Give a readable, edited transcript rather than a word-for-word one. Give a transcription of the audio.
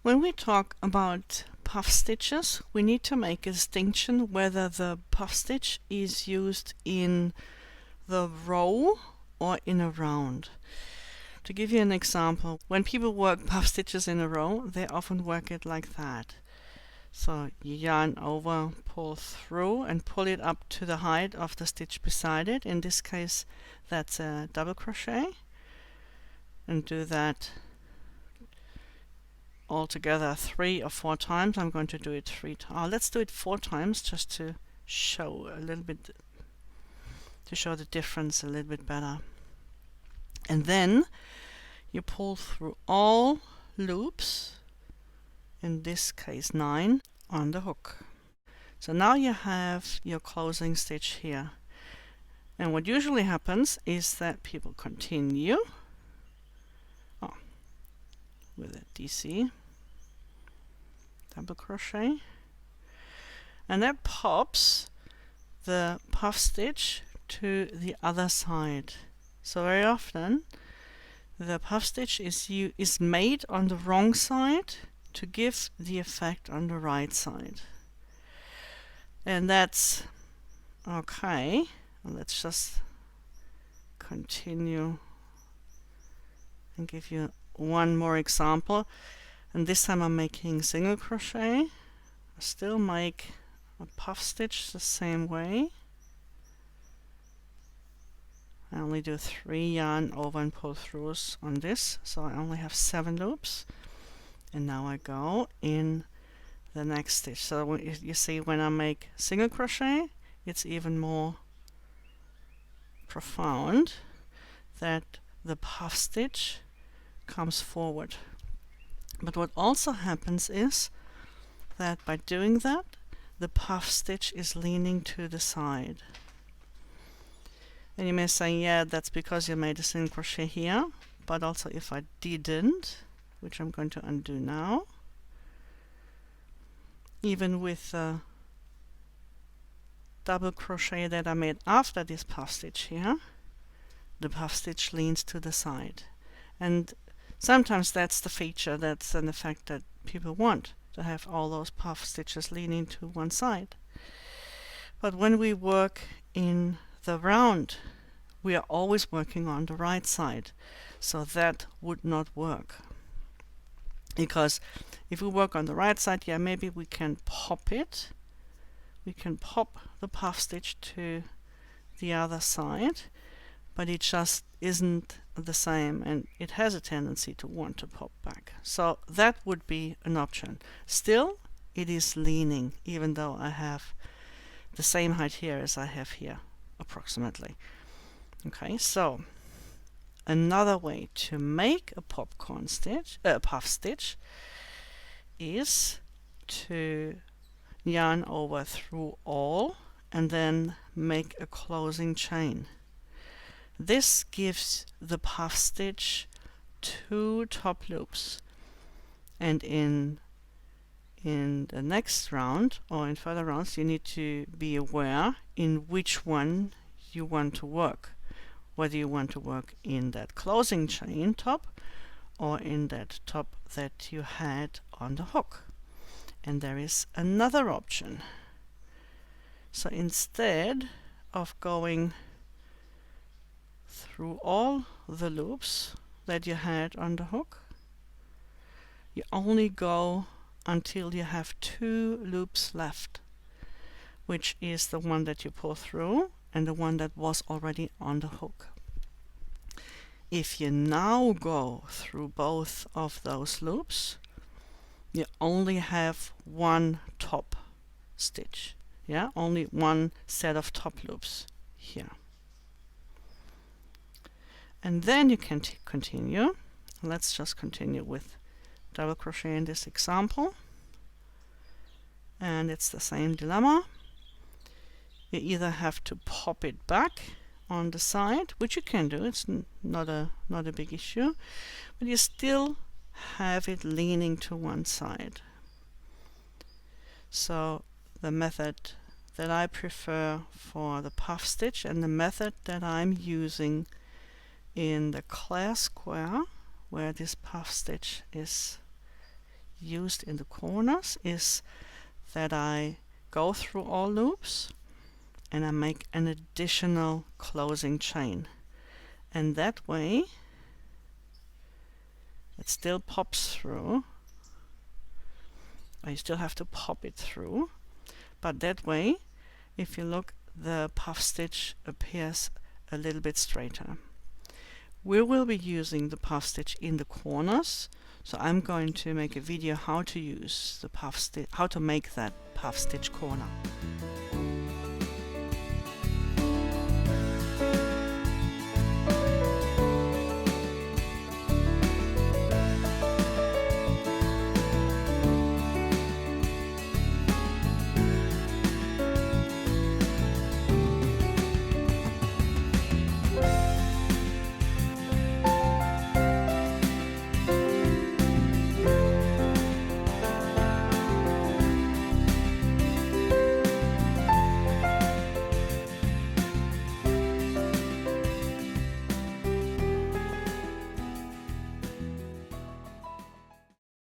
When we talk about puff stitches, we need to make a distinction whether the puff stitch is used in the row or in a round. To give you an example, when people work puff stitches in a row, they often work it like that. So you yarn over, pull through and pull it up to the height of the stitch beside it. In this case, that's a double crochet, and do that all together 3 or 4 times. I'm going to do it 3 times. Let's do it 4 times just to show a little bit, to show the difference a little bit better. And then you pull through all loops, in this case 9, on the hook. So now you have your closing stitch here. And what usually happens is that people continue with a DC double crochet, and that pops the puff stitch to the other side. So very often the puff stitch is made on the wrong side to give the effect on the right side, and that's okay. Let's just continue and give you one more example, and this time I'm making single crochet. I still make a puff stitch the same way. I only do 3 yarn over and pull throughs on this, so I only have 7 loops. And now I go in the next stitch. So you see, when I make single crochet, it's even more profound that the puff stitch comes forward. But what also happens is that by doing that, the puff stitch is leaning to the side. And you may say, yeah, that's because you made a single crochet here, but also if I didn't, which I'm going to undo now, even with the double crochet that I made after this puff stitch here, the puff stitch leans to the side. And sometimes that's the feature, that's an effect that people want, to have all those puff stitches leaning to one side. But when we work in the round, we are always working on the right side, so that would not work. Because if we work on the right side, yeah, maybe we can pop it. We can pop the puff stitch to the other side, but it just isn't the same, and it has a tendency to want to pop back. So that would be an option. Still, it is leaning, even though I have the same height here as I have here, approximately. Okay, so another way to make a puff stitch is to yarn over through all and then make a closing chain. This gives the puff stitch 2 top loops, and in the next round or in further rounds you need to be aware in which one you want to work, whether you want to work in that closing chain top or in that top that you had on the hook. And there is another option. So instead of going through all the loops that you had on the hook, you only go until you have 2 loops left, which is the one that you pull through and the one that was already on the hook. If you now go through both of those loops, you only have 1 top stitch, yeah, only 1 set of top loops here. And then you can continue. Let's just continue with double crochet in this example, and it's the same dilemma. You either have to pop it back on the side, which you can do, it's not a big issue, but you still have it leaning to one side. So the method that I prefer for the puff stitch and the method that I'm using in the class square, where this puff stitch is used in the corners is that I go through all loops and I make an additional closing chain, and that way it still pops through. I still have to pop it through, but that way, if you look, the puff stitch appears a little bit straighter. We will be using the puff stitch in the corners, so I'm going to make a video how to use the puff stitch, how to make that puff stitch corner.